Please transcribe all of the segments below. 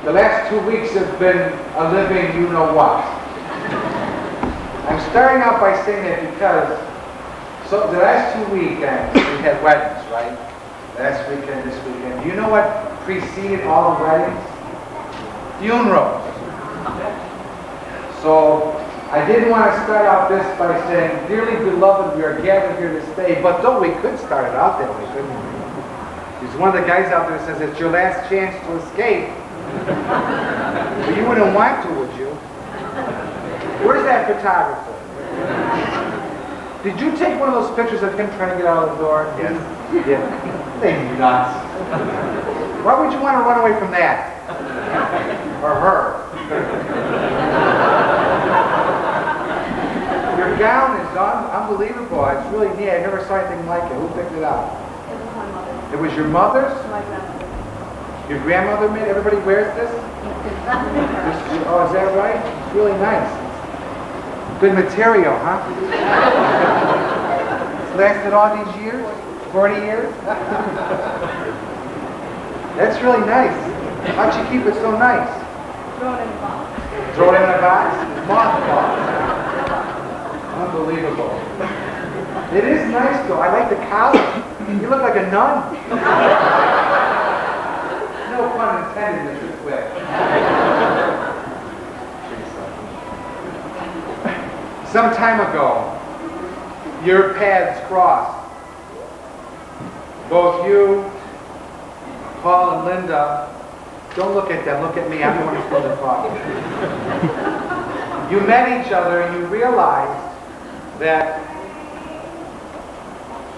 The last 2 weeks have been a living you-know-what. I'm starting out by saying that because the last 2 weekends we had weddings, right? Last weekend, this weekend. Do you know what preceded all the weddings? Funerals. So I didn't want to start out this by saying, dearly beloved, we are gathered here to stay, but though we could start it out that way, couldn't we? There's one of the guys out there that says it's your last chance to escape. But you wouldn't want to, would you? Where's that photographer? Did you take one of those pictures of him trying to get out of the door? Yes. Yeah. They nuts. Why would you want to run away from that? Or her? Your gown is unbelievable. It's really neat. I never saw anything like it. Who picked it out? It was my mother. It was your mother's? My grandmother. Your grandmother made it? Everybody wears this? Oh, is that right? It's really nice. Good material, huh? It's lasted all these years? 40 years? That's really nice. How'd you keep it so nice? Throw it in a box. Throw it in a box? Mothballs. Unbelievable. It is nice though. I like the collar. You look like a nun. No pun intended in this way. Some time ago, your paths crossed. Both you, Paul and Linda, don't look at them, look at me, I'm the one who's going to talk. You met each other and you realized that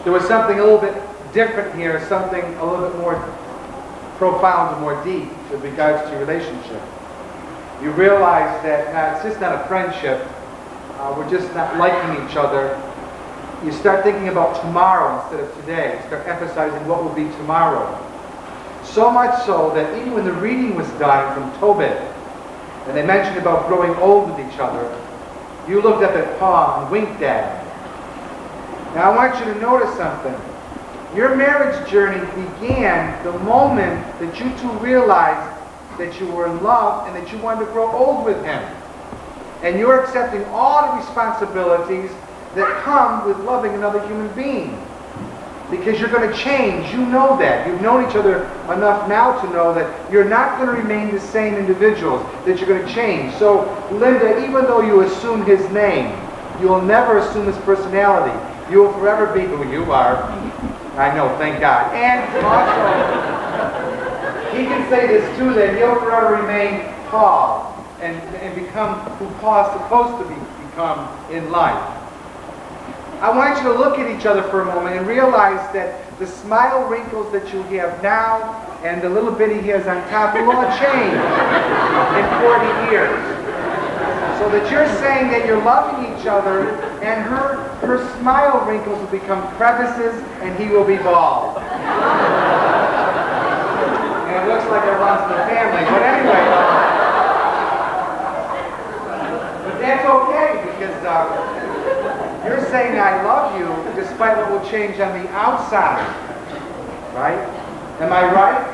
there was something a little bit different here, something a little bit more profound and more deep with regards to your relationship. You realize that it's just not a friendship, we're just not liking each other. You start thinking about tomorrow instead of today. You start emphasizing what will be tomorrow. So much so that even when the reading was done from Tobit, and they mentioned about growing old with each other, you looked up at Paul and winked at him. Now I want you to notice something. Your marriage journey began the moment that you two realized that you were in love and that you wanted to grow old with him. And you're accepting all the responsibilities that come with loving another human being. Because you're going to change. You know that. You've known each other enough now to know that you're not going to remain the same individuals, that you're going to change. So, Linda, even though you assume his name, you will never assume his personality. You will forever be who you are. I know, thank God. And also, he can say this too, that he'll forever remain Paul and become who Paul is supposed to become in life. I want you to look at each other for a moment and realize that the smile wrinkles that you have now and the little bit he has on top will all change in 40 years. So that you're saying that you're loving each other and her smile wrinkles will become crevices and he will be bald. And it looks like it runs in the family. But anyway, but that's okay because you're saying I love you despite what will change on the outside, right? Am I right?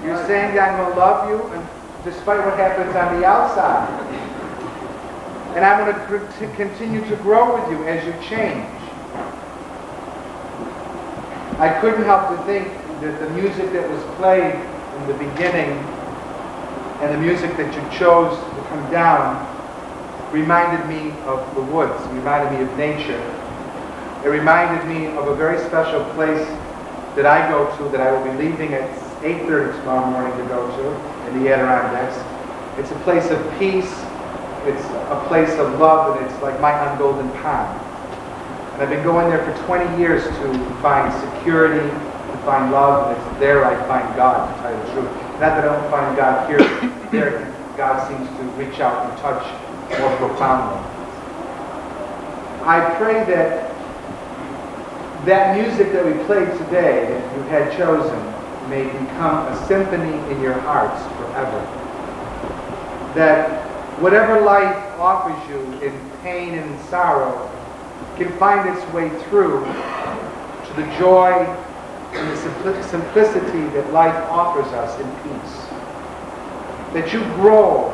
You're saying that I'm going to love you and despite what happens on the outside. And I'm going to continue to grow with you as you change. I couldn't help to think that the music that was played in the beginning and the music that you chose to come down reminded me of the woods, reminded me of nature. It reminded me of a very special place that I go to that I will be leaving at 8:30 tomorrow morning to go to in the Adirondacks. It's a place of peace, it's a place of love, and it's like my golden pond. And I've been going there for 20 years to find security, to find love, and it's there I find God, to tell you the truth. Not that I don't find God here, there God seems to reach out and touch more profoundly. I pray that that music that we played today, that you had chosen, may become a symphony in your hearts forever. That whatever life offers you in pain and in sorrow can find its way through to the joy and the simplicity that life offers us in peace. that you grow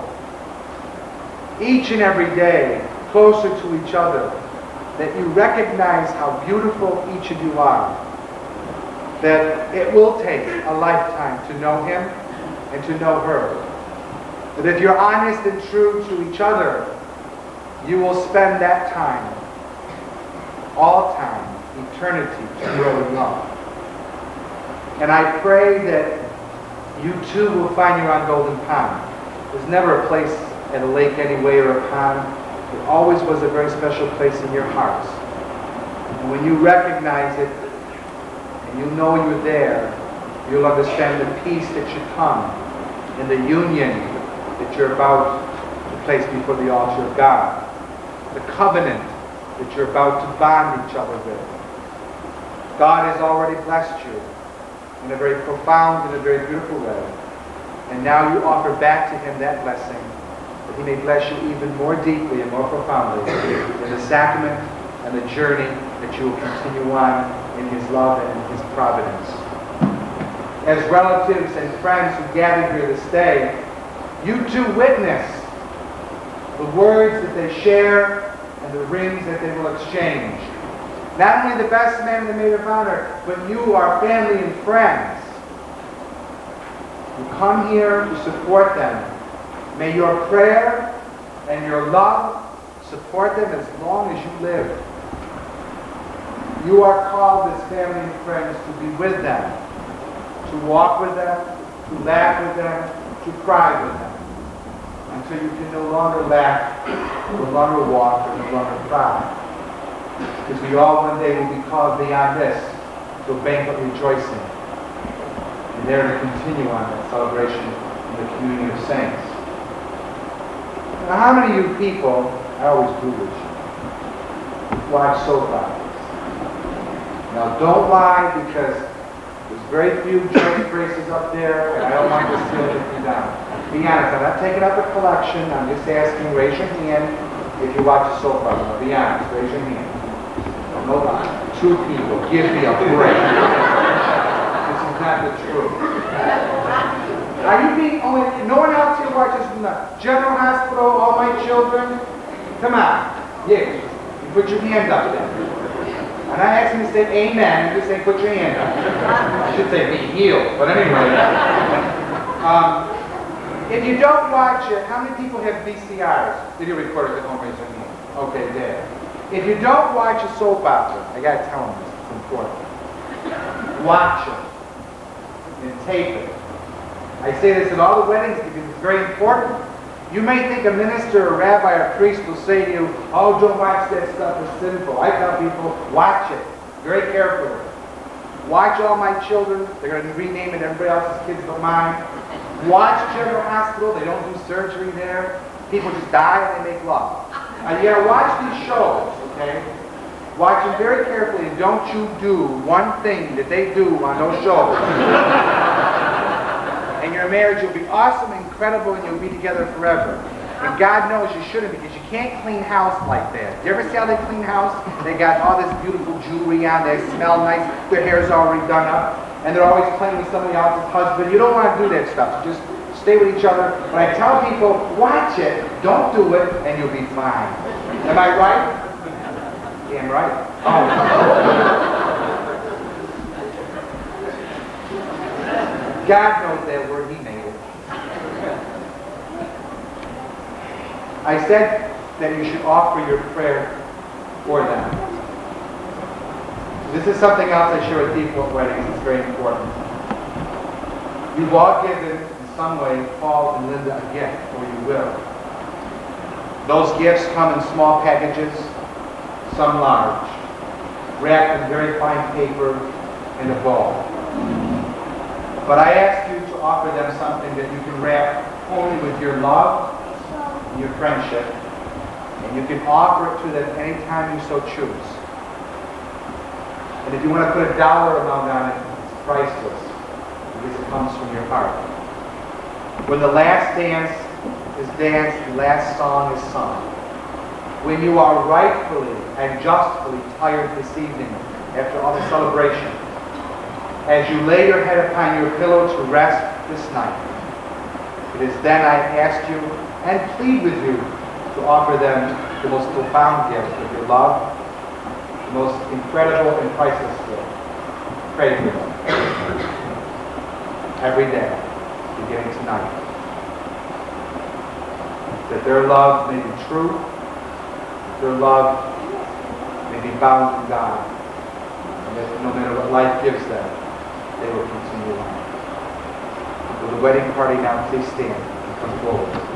each and every day closer to each other, that you recognize how beautiful each of you are, that it will take a lifetime to know him and to know her. That if you're honest and true to each other, you will spend that time, all time, eternity, to grow in love. And I pray that you too will find your own golden pond. There's never a place at a lake anyway or a pond. It always was a very special place in your hearts. And when you recognize it, and you know you're there, you'll understand the peace that should come and the union that you're about to place before the altar of God. The covenant that you're about to bond each other with. God has already blessed you in a very profound and a very beautiful way. And now you offer back to him that blessing, that he may bless you even more deeply and more profoundly in the sacrament and the journey that you will continue on in his love and in his providence. As relatives and friends who gathered here this day, you too witness the words that they share and the rings that they will exchange. Not only the best man and the maid of honor, but you, our family and friends, who come here to support them. May your prayer and your love support them as long as you live. You are called as family and friends to be with them, to walk with them, to laugh with them, to cry with them, until you can no longer laugh, no longer walk, or no longer cry. Because we all one day will be called beyond this to a banquet rejoicing, and there to continue on that celebration in the communion of saints. Now, how many of you people, I always do this, watch soap operas? Now, don't lie, because there's very few church braces up there, and I don't want to steal anything down. Be honest, I'm not taking up a collection. I'm just asking, raise your hand if you watch a soap opera. Be honest, raise your hand. No lie. Two people, give me a break. This is not the truth. Are you being only, no one else here watches from the General Hospital, All My Children? Come on. Yes. You put your hand up there. I'm not asking you to say amen, I'm just saying put your hand up. I should say be healed, but anyway. If you don't watch it, how many people have VCRs? Video recorders at home, raise your hand. Okay, there. If you don't watch a soap opera, I gotta tell them this, it's important. Watch it. And tape it. I say this at all the weddings because it's very important. You may think a minister, a rabbi, or a priest will say to you, oh, don't watch that stuff, it's sinful. I tell people, watch it very carefully. Watch All My Children. They're going to rename it everybody else's kids but mine. Watch General Hospital. They don't do surgery there. People just die and they make love. You got to watch these shows, okay? Watch them very carefully, and don't you do one thing that they do on those shows. And your marriage will be awesome, incredible, and you'll be together forever. And God knows you shouldn't, because you can't clean house like that. Do you ever see how they clean house? They got all this beautiful jewelry on, they smell nice, their hair's already done up, and they're always playing with somebody else's husband. You don't want to do that stuff. Just stay with each other. When I tell people, watch it, don't do it, and you'll be fine. Am I right? Damn right. Oh. God knows that word, he made it. I said that you should offer your prayer for them. This is something else I share with people at weddings. It's very important. You've all given, in some way, Paul and Linda a gift, or you will. Those gifts come in small packages, some large, wrapped in very fine paper in a bowl. But I ask you to offer them something that you can wrap only with your love and your friendship, and you can offer it to them anytime you so choose. And if you want to put a dollar amount on it, it's priceless, because it comes from your heart. When the last dance is danced, the last song is sung. When you are rightfully and justly tired this evening after all the celebration, as you lay your head upon your pillow to rest this night, It is then I ask you and plead with you to offer them the most profound gift of your love, the most incredible and priceless gift. Pray for them every day, beginning tonight, that their love may be true, their love may be bound in God, and that no matter what life gives them, they will continue on. Will the wedding party now please stand and come forward?